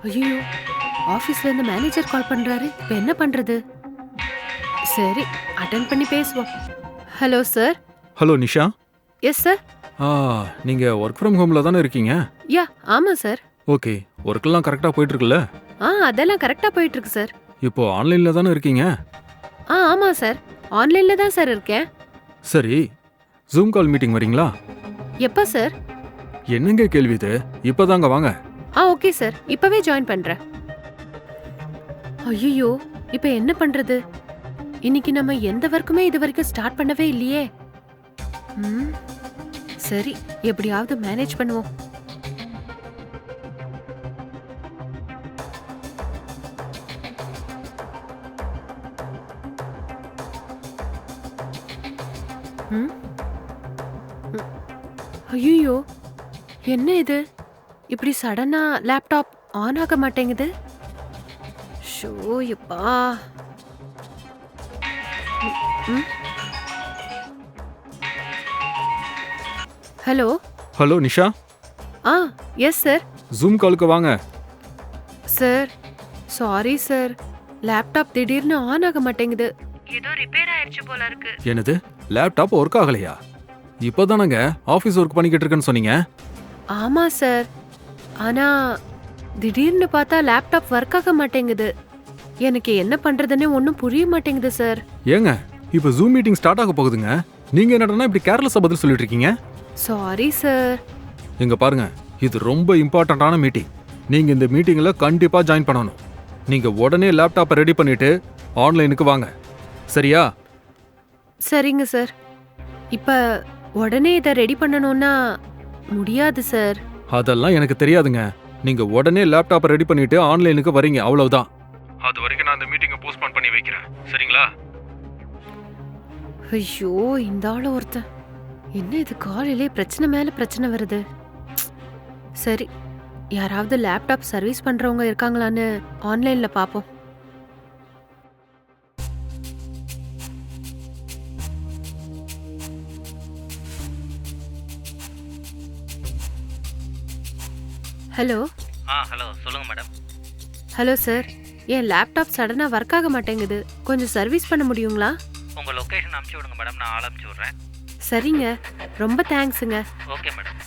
ஐயோ, ஆபீஸ்ல இருந்து மேனேஜர் கால் பண்றாரு. இப்ப என்ன பண்றது? சரி, அட்டெண்ட் பண்ணி பேசுவோம். Hello sir. Hello Nisha. Yes sir. நீங்க ஒர்க் ஃப்ரம் ஹோம்ல தானே இருக்கீங்க? யா, ஆமா சார். ஓகே, ஒர்க்கெல்லாம் கரெக்டா போயிட்டு இருக்குல்ல? அதெல்லாம் கரெக்டா போயிட்டு இருக்கு சார். இப்போ ஆன்லைன்ல தானே இருக்கீங்க? ஆமா சார். ஆன்லைன்ல தான் சார் இருக்கேன். சரி, ஜூம் கால் மீட்டிங் வரீங்களா? எப்ப சார்? என்னங்க கேள்வி இது? இப்பதாங்க வாங்க. Okay sir. இப்பவே ஜாயின் பண்றேன். ஐயோ, இப்ப என்ன பண்றது? இன்னைக்கு நம்ம எந்த வர்க்குமே இது வரைக்கும் ஸ்டார்ட் பண்ணவே இல்லையே. சரி, எப்படியாவது மேனேஜ் பண்ணுவோம். ஐயோ, என்ன இது? இப்படி சடனா லேப்டாப் ஆன் ஆக மாட்டேங்குது. ஷோ யப்பா. Hello. Hello Nisha. Yes sir. Zoom காலுக்கு வாங்க. Sir, sorry sir. லேப்டாப் திடீர்னு ஆன் ஆக மாட்டேங்குது. ஏதோ ரிப்பேர் ஆயிடுச்சு போல இருக்கு. என்னது? லேப்டாப் ஒர்க் ஆகலையா? இப்போதானங்க ஆபீஸ் ஒர்க் பண்ணிக்கிட்டு இருக்கேன்னு சொன்னீங்க. ஆமா சார். ஆனா திடீர்னு பார்த்தா லேப்டாப் ஒர்க் ஆக மாட்டேங்குது. எனக்கு என்ன பண்றதுன்னு ஒன்றும் புரிய மாட்டேங்குது சார். ஏங்க, இப்போ ஜூம் மீட்டிங் ஸ்டார்ட் ஆக போகுதுங்க. நீங்க என்னடா இப்படி கேர்லெஸ்ஸா பதில் சொல்லிட்டு இருக்கீங்க? Sorry sir. இங்க பாருங்க, இது ரொம்ப இம்பார்ட்டன்டான மீட்டிங். நீங்க இந்த மீட்டிங்ல கண்டிப்பா ஜாயின் பண்ணணும். நீங்க உடனே லேப்டாப்பை ரெடி பண்ணிட்டு ஆன்லைனுக்கு வாங்க, சரியா? சரிங்க சார். இப்ப உடனே இதை ரெடி பண்ணணும்னா முடியாது சார். அதெல்லாம் எனக்கு தெரியாதுங்க. நீங்க உடனே லேப்டாப்பை ரெடி பண்ணிட்டு ஆன்லைனுக்கு வரீங்க, அவ்வளவுதான். அது வரைக்கும் நான் இந்த மீட்டிங்கை போஸ்ட்போன் பண்ணி வைக்கிறேன், சரிங்களா? ஐயோ, இந்த ஆளு ஒருத்தன். என்ன இது காலையிலே பிரச்சனை மேல பிரச்சனை வருது. சரி, யாராவது லேப்டாப் சர்வீஸ் பண்றவங்க இருக்காங்களான்னு ஆன்லைன்ல பாப்போம். ஹலோ. ஹலோ, சொல்லுங்க மேடம். Hello sir. என் லேப்டாப் சடனா ஒர்க் ஆக மாட்டேங்குது. கொஞ்சம் சர்வீஸ் பண்ண முடியுங்களா? உங்க லொகேஷன் அனுப்பிச்சு விடுங்க மேடம், நான் ஆள் அனுப்பிச்சு விடுறேன். சரிங்க, ரொம்ப தேங்க்ஸுங்க. Okay madam.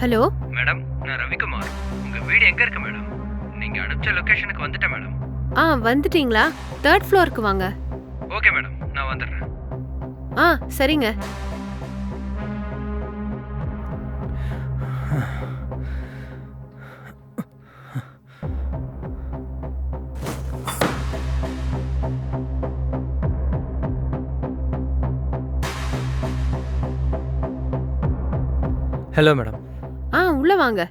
ஹலோ மேடம், நான் ரவிக்குமார். உங்க வீடு எங்க இருக்கு மேடம்? நீங்க அனுப்பிச்ச லொகேஷனுக்கு வந்துட்டேன் மேடம். வந்துட்டீங்களா? 3rd ஃப்ளோருக்கு வாங்க. ஓகே மேடம், நான் வந்துடுறேன். சரிங்க. Hello madam. உள்ள வாங்க.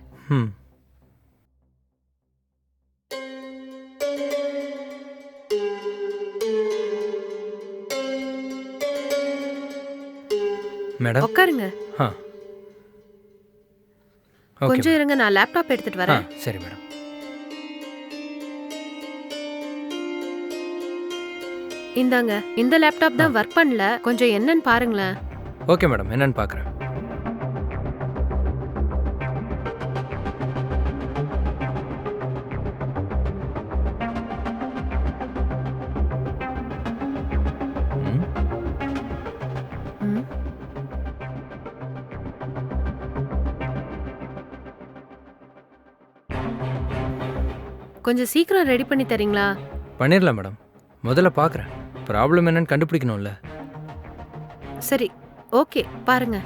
மேடம் உட்காருங்க. கொஞ்சம் இருங்க, நான் லேப்டாப் எடுத்துட்டு வரேன். சரி மேடம். இந்தாங்க, இந்த லேப்டாப் தான் ஒர்க் பண்ணல. கொஞ்சம் என்னன்னு பாருங்களேன். ஓகே மேடம், என்னன்னு பார்க்குறேன். கொஞ்சம் சீக்கிரம் ரெடி பண்ணி தரீங்களா? பண்ணிடலாம் மேடம். முதல்ல பார்க்குறேன். ப்ராப்ளம் என்னன்னு கண்டுபிடிக்கணும்ல. சரி, ஓகே, பாருங்க.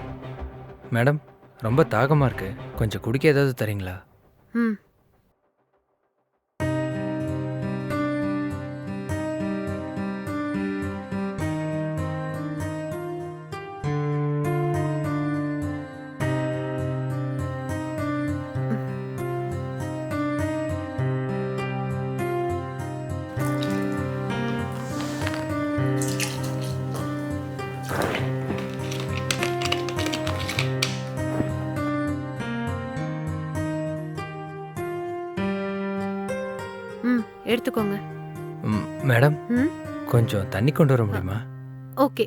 மேடம், ரொம்ப தாகமாக இருக்கு. கொஞ்சம் குடிக்க ஏதாவது தரீங்களா? ம் எடுத்துக்கோங்க. மேடம் ம் கொஞ்சம் தண்ணி கொண்டு வர முடியுமா? ஓகே.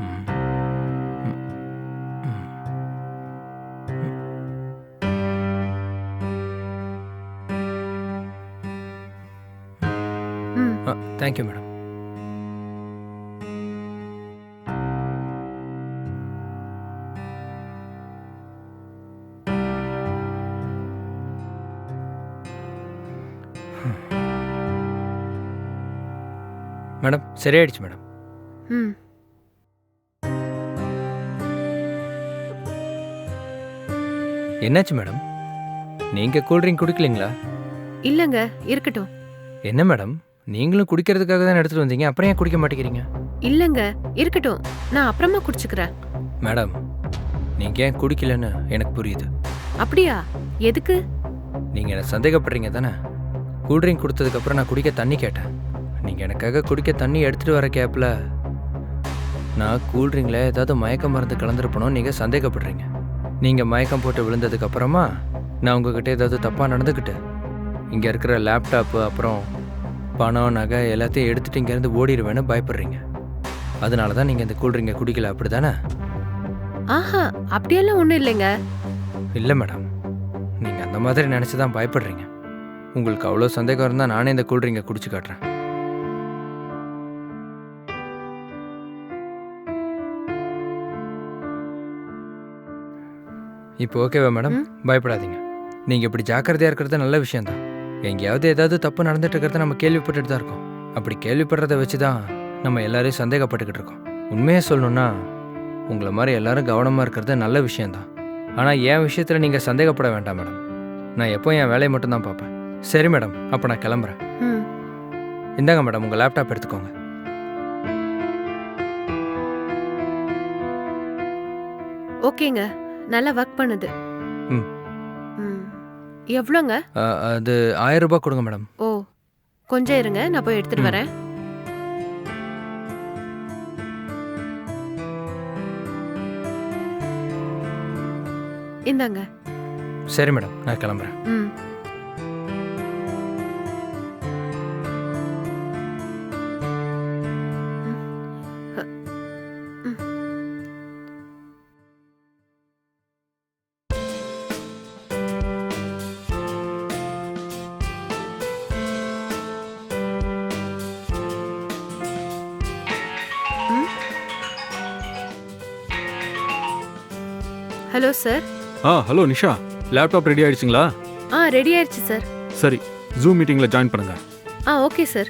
ம், ம், ம், ம் தேங்க்யூ மேடம். மேடம் சரியாயிடுச்சு மேடம். ம் என்னாச்சு மேடம்? நீங்கள் கூல்ட்ரிங்க் குடிக்கலீங்களா? இல்லைங்க, இருக்கட்டும். என்ன மேடம், நீங்களும் குடிக்கிறதுக்காக தான் எடுத்துகிட்டு வந்தீங்க, அப்புறம் ஏன் குடிக்க மாட்டேங்கிறீங்க? இல்லைங்க, இருக்கட்டும். நான் அப்புறமா குடிச்சுக்கிறேன். மேடம் நீங்கள் ஏன் குடிக்கலன்னு எனக்கு புரியுது. அப்படியா? எதுக்கு? நீங்கள் என்னை சந்தேகப்படுறீங்க தானே? கூல்ட்ரிங்க் கொடுத்ததுக்கப்புறம் நான் குடிக்க தண்ணி கேட்டேன். நீங்கள் எனக்காக குடிக்க தண்ணி எடுத்துகிட்டு வர கேப்பில் நான் கூல்ட்ரிங்கில் ஏதாவது மயக்க மருந்து கலந்துருப்பணும் நீங்கள் சந்தேகப்படுறீங்க. நீங்கள் மயக்கம் போட்டு விழுந்ததுக்கப்புறமா நான் உங்ககிட்ட ஏதாவது தப்பாக நடந்துக்கிட்டு இங்கே இருக்கிற லேப்டாப்பு அப்புறம் பணம் நகை எல்லாத்தையும் எடுத்துகிட்டு இங்கேருந்து ஓடிடுவேன்னு பயப்படுறீங்க. அதனால தான் நீங்கள் இந்த கூல்ட்ரிங்கை குடிக்கல, அப்படி தானே? ஆஹா, அப்படியெல்லாம் ஒன்றும் இல்லைங்க. இல்லை மேடம், நீங்கள் அந்த மாதிரி நினச்சி தான் பயப்படுறீங்க. உங்களுக்கு அவ்வளோ சந்தேகம் இருந்தால் நானே இந்த கூல்ட்ரிங்கை குடிச்சு காட்டுறேன். இப்போ ஓகேவா மேடம்? பயப்படாதீங்க. நீங்கள் இப்படி ஜாக்கிரதையாக இருக்கிறது நல்ல விஷயந்தான். எங்கேயாவது ஏதாவது தப்பு நடந்துட்டு இருக்கிறத நம்ம கேள்விப்பட்டுட்டு தான் இருக்கோம். அப்படி கேள்விப்படுறத வச்சு தான் நம்ம எல்லாரையும் சந்தேகப்பட்டுக்கிட்டு இருக்கோம். உண்மையாக சொல்லணுன்னா உங்களை மாதிரி எல்லாரும் கவனமாக இருக்கிறது நல்ல விஷயந்தான். ஆனால் என் விஷயத்தில் நீங்கள் சந்தேகப்பட வேண்டாம் மேடம். நான் எப்போ என் வேலையை மட்டும்தான் பார்ப்பேன். சரி மேடம், அப்போ நான் கிளம்புறேன். ம் இந்தாங்க மேடம், உங்கள் லேப்டாப் எடுத்துக்கோங்க. ஓகேங்க, நல்லா ஒர்க் பண்ணுது. ம். ம் எவ்வளோங்க? அது 1000 ரூபாய் கொடுங்க மேடம். ஓ, கொஞ்சம் இருங்க, நான் போய் எடுத்துட்டு வரேன். இந்தாங்க. சரி மேடம், நான் கிளம்புறேன். ம் hello sir. Hello Nisha, laptop ready ஆயிடுச்சுங்களா? ரெடி ஆயிடுச்சு சார். சரி, ஜூம் மீட்டிங்கில் ஜாயின் பண்ணுங்க. Okay sir.